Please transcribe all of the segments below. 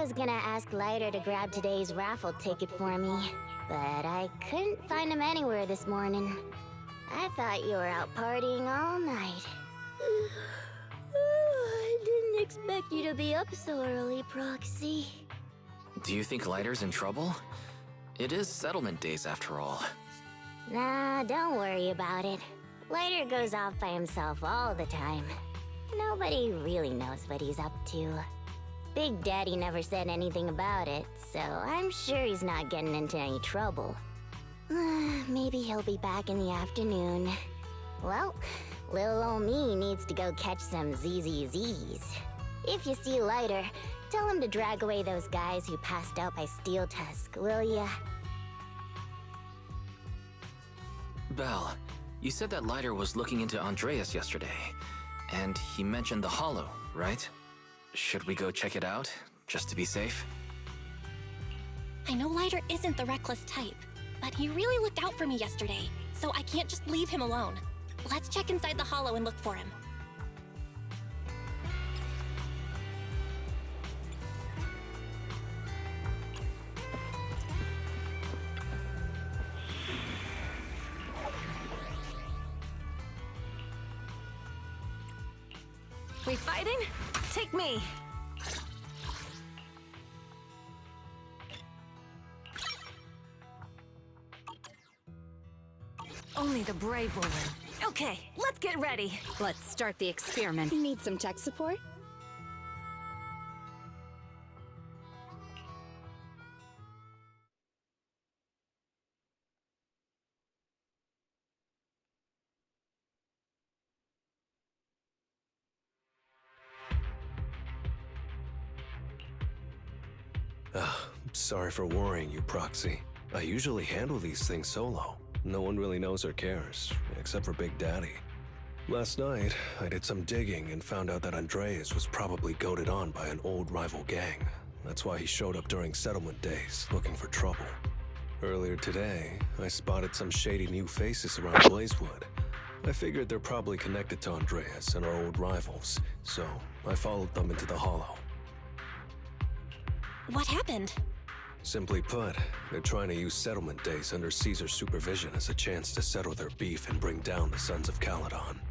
was gonna ask Lighter to grab today's raffle ticket for me, but I couldn't find him anywhere this morning. I thought you were out partying all night. I didn't expect you to be up so early, Proxy. Do you think Lighter's in trouble? It is settlement days after all. Nah, don't worry about it. Lighter goes off by himself all the time. Nobody really knows what he's up to. Big Daddy never said anything about it, so I'm sure he's not getting into any trouble. Maybe he'll be back in the afternoon. Well, little ol' me needs to go catch some ZZZs. If you see Lighter, tell him to drag away those guys who passed out by Steel Tusk, will ya? Belle, you said that Lighter was looking into Andreas yesterday, and he mentioned the Hollow, right? Should we go check it out, just to be safe? I know Lighter isn't the reckless type, but he really looked out for me yesterday, so I can't just leave him alone. Let's check inside the Hollow and look for him. We fighting? Take me! Only the brave will win. Okay, let's get ready. Let's start the experiment. Need some tech support? Sorry for worrying you, Proxy. I usually handle these things solo. No one really knows or cares, except for Big Daddy. Last night, I did some digging and found out that Andreas was probably goaded on by an old rival gang. That's why he showed up during settlement days, looking for trouble. Earlier today, I spotted some shady new faces around Blazewood. I figured they're probably connected to Andreas and our old rivals, so I followed them into the Hollow. What happened? Simply put, they're trying to use settlement days under Caesar's supervision as a chance to settle their beef and bring down the Sons of Caledon.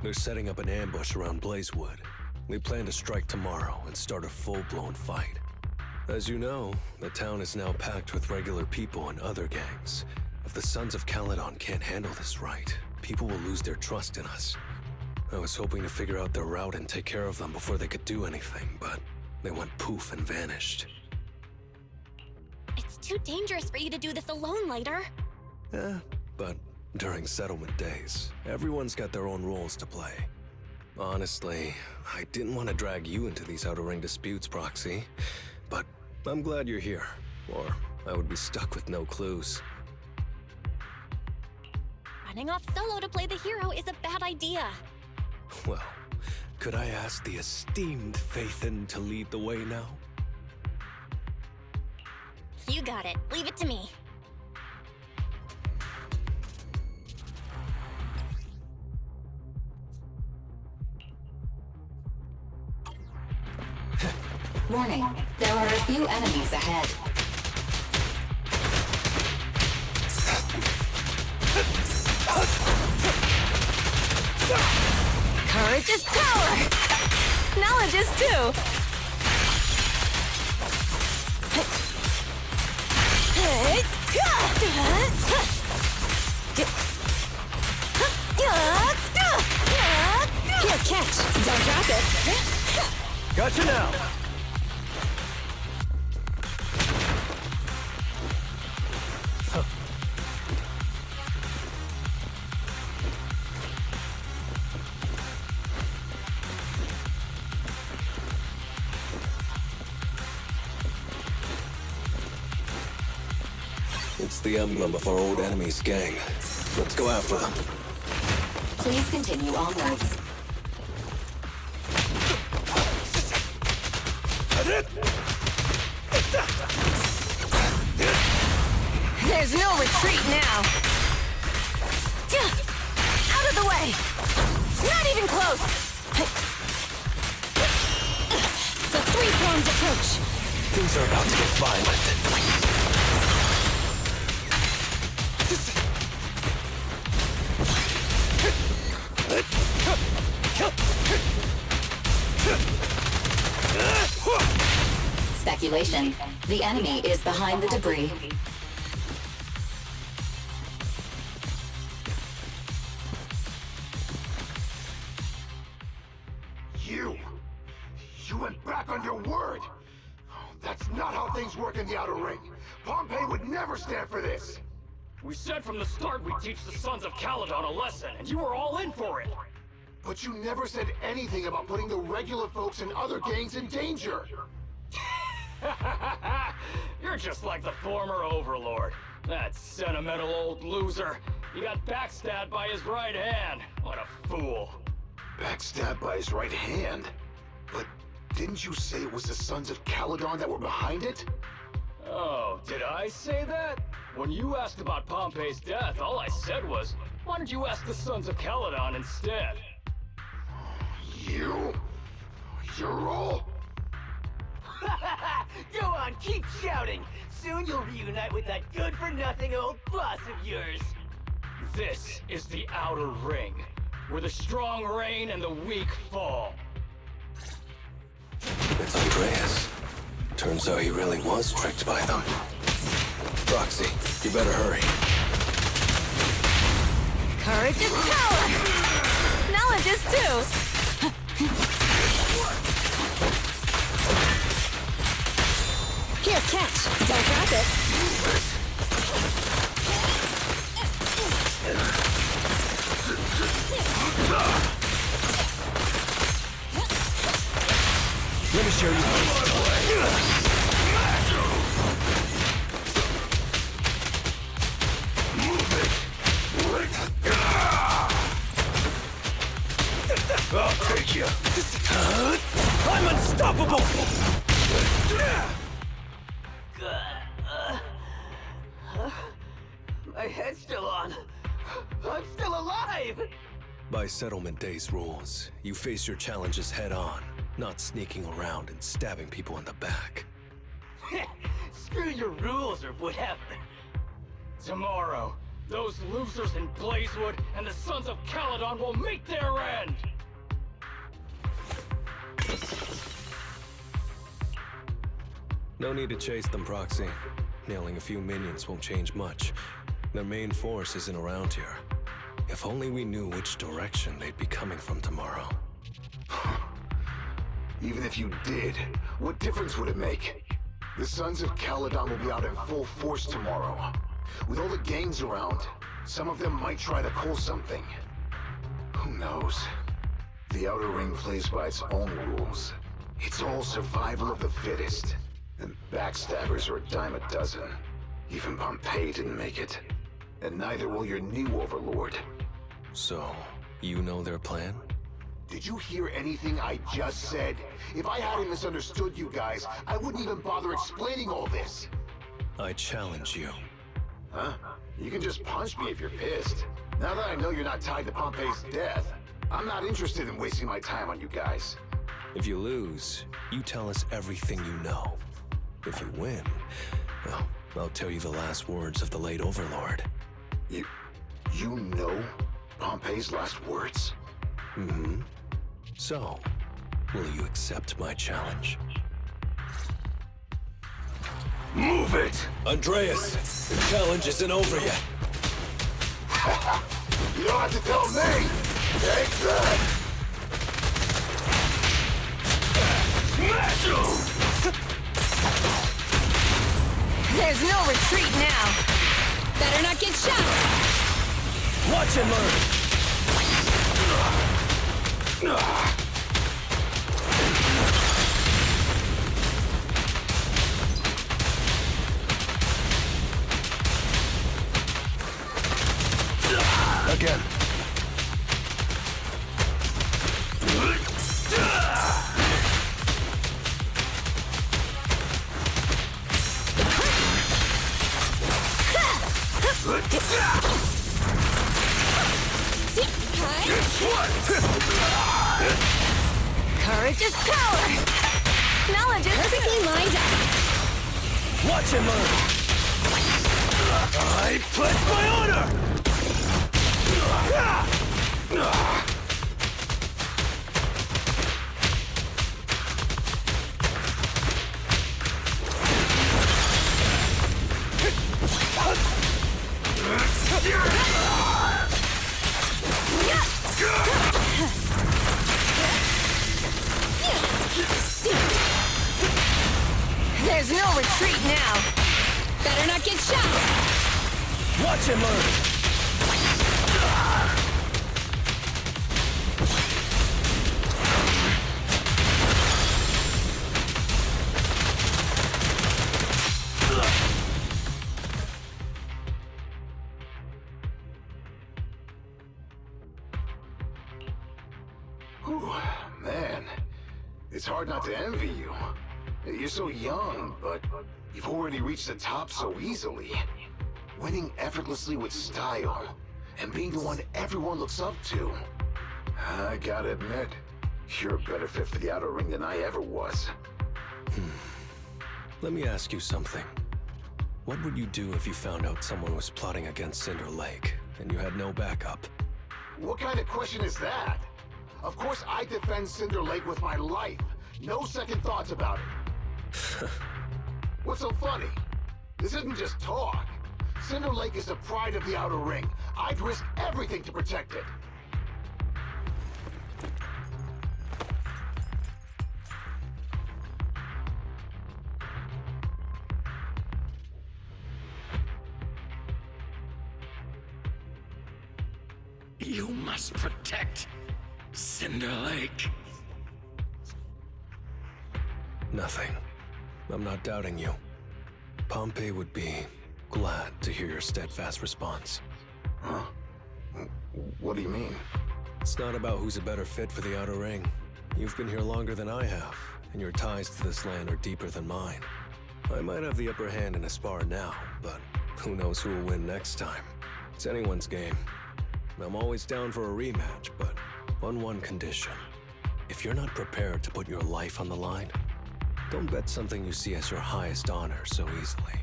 They're setting up an ambush around Blazewood. They plan to strike tomorrow and start a full-blown fight. As you know, the town is now packed with regular people and other gangs. If the Sons of Caledon can't handle this right, people will lose their trust in us. I was hoping to figure out their route and take care of them before they could do anything, but they went poof and vanished. It's too dangerous for you to do this alone, Lighter. But during settlement days, everyone's got their own roles to play. Honestly, I didn't want to drag you into these outer ring disputes, Proxy, but I'm glad you're here, or I would be stuck with no clues. Running off solo to play the hero is a bad idea. Well, could I ask the esteemed Phaethon to lead the way now? You got it. Leave it to me. Warning, there are a few enemies ahead. Courage is power! Knowledge is too! Here, catch! Don't drop it! Gotcha now! It's the emblem of our old enemy's gang. Let's go after them. Please continue onwards. There's no retreat now! Out of the way! Not even close! The three-pronged approach! Things are about to get violent. Speculation. The enemy is behind the debris. You went back on your word! That's not how things work in the Outer Ring. Pompey would never stand for this! We said from the start we'd teach the Sons of Caledon a lesson, and you were all in for it! But you never said anything about putting the regular folks and other gangs in danger! You're just like the former Overlord. That sentimental old loser. He got backstabbed by his right hand. What a fool. Backstabbed by his right hand? But didn't you say it was the Sons of Caledon that were behind it? Oh, did I say that? When you asked about Pompey's death, all I said was, why don't you ask the Sons of Caledon instead? You? You're all... Go on, keep shouting! Soon you'll reunite with that good-for-nothing old boss of yours! This is the Outer Ring, where the strong reign and the weak fall. It's Andreas. Turns out he really was tricked by them. Roxy, you better hurry. Courage is power! Knowledge is too! Here, catch. Don't drop it. Let me show you. I'll take you! I'm unstoppable! My head's still on. I'm still alive! By Settlement Day's rules, you face your challenges head on, not sneaking around and stabbing people in the back. Screw your rules or whatever. Tomorrow, those losers in Blazewood and the Sons of Caledon will meet their end! No need to chase them, Proxy. Nailing a few minions won't change much. Their main force isn't around here. If only we knew which direction they'd be coming from tomorrow. Even if you did, what difference would it make? The Sons of Caledon will be out in full force tomorrow. With all the gangs around, some of them might try to pull something. Who knows? The Outer Ring plays by its own rules. It's all survival of the fittest. And backstabbers are a dime a dozen. Even Pompey didn't make it. And neither will your new overlord. So, you know their plan? Did you hear anything I just said? If I hadn't misunderstood you guys, I wouldn't even bother explaining all this. I challenge you. Huh? You can just punch me if you're pissed. Now that I know you're not tied to Pompey's death, I'm not interested in wasting my time on you guys. If you lose, you tell us everything you know. If you win, well, I'll tell you the last words of the late Overlord. You know Pompey's last words? Mm-hmm. So, will you accept my challenge? Move it! Andreas, the challenge isn't over yet. You don't have to tell me! Take that! Smash him! There's no retreat now! Better not get shot! Watch and learn! Again. Courage is power! Knowledge is perfectly lined up! Watch and learn! I pledge my honor! There's no retreat now. Better not get shot. Watch and learn! Whew, man, it's hard not to envy you. You're so young, but you've already reached the top so easily. Winning effortlessly with style, and being the one everyone looks up to. I gotta admit, you're a better fit for the outer ring than I ever was. Let me ask you something. What would you do if you found out someone was plotting against Cinder Lake, and you had no backup? What kind of question is that? Of course I defend Cinder Lake with my life. No second thoughts about it. What's so funny? This isn't just talk. Cinder Lake is the pride of the Outer Ring. I'd risk everything to protect it. You must protect Cinder Lake. Nothing. I'm not doubting you. Pompey would be glad to hear your steadfast response. Huh? What do you mean? It's not about who's a better fit for the Outer Ring. You've been here longer than I have, and your ties to this land are deeper than mine. I might have the upper hand in a spar now, but who knows who will win next time. It's anyone's game. I'm always down for a rematch, but on one condition. If you're not prepared to put your life on the line, don't bet something you see as your highest honor so easily.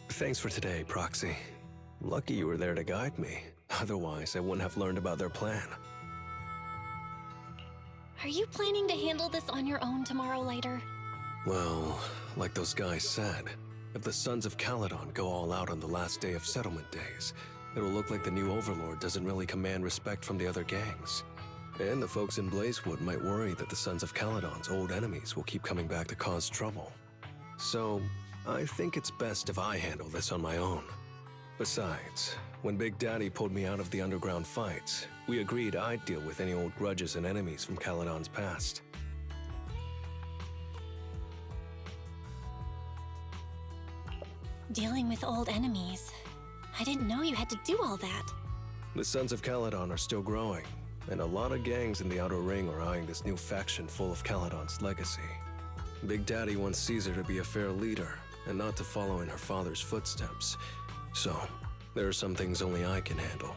Thanks for today, Proxy. Lucky you were there to guide me. Otherwise, I wouldn't have learned about their plan. Are you planning to handle this on your own tomorrow, Lighter? Well, like those guys said, if the Sons of Caledon go all out on the last day of settlement days, it'll look like the new Overlord doesn't really command respect from the other gangs. And the folks in Blazewood might worry that the Sons of Caledon's old enemies will keep coming back to cause trouble. So, I think it's best if I handle this on my own. Besides, when Big Daddy pulled me out of the underground fights, we agreed I'd deal with any old grudges and enemies from Caledon's past. Dealing with old enemies. I didn't know you had to do all that. The Sons of Caledon are still growing, and a lot of gangs in the Outer Ring are eyeing this new faction full of Caledon's legacy. Big Daddy wants Caesar to be a fair leader, and not to follow in her father's footsteps. So, there are some things only I can handle.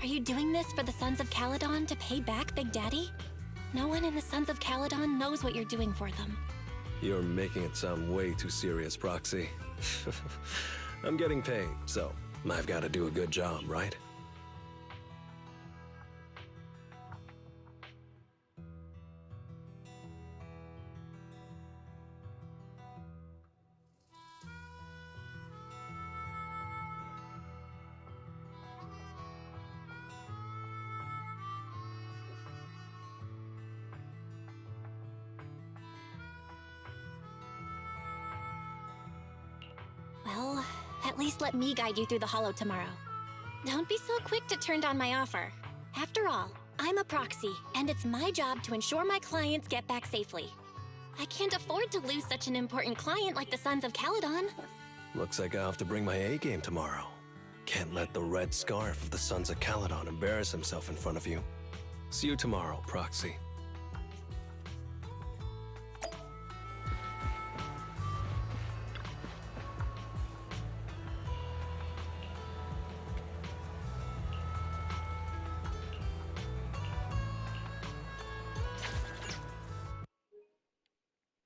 Are you doing this for the Sons of Caledon to pay back Big Daddy? No one in the Sons of Caledon knows what you're doing for them. You're making it sound way too serious, Proxy. I'm getting paid, so I've got to do a good job, right? Well, at least let me guide you through the Hollow tomorrow. Don't be so quick to turn down my offer. After all, I'm a proxy, and it's my job to ensure my clients get back safely. I can't afford to lose such an important client like the Sons of Caledon. Looks like I'll have to bring my A-game tomorrow. Can't let the red scarf of the Sons of Caledon embarrass himself in front of you. See you tomorrow, Proxy.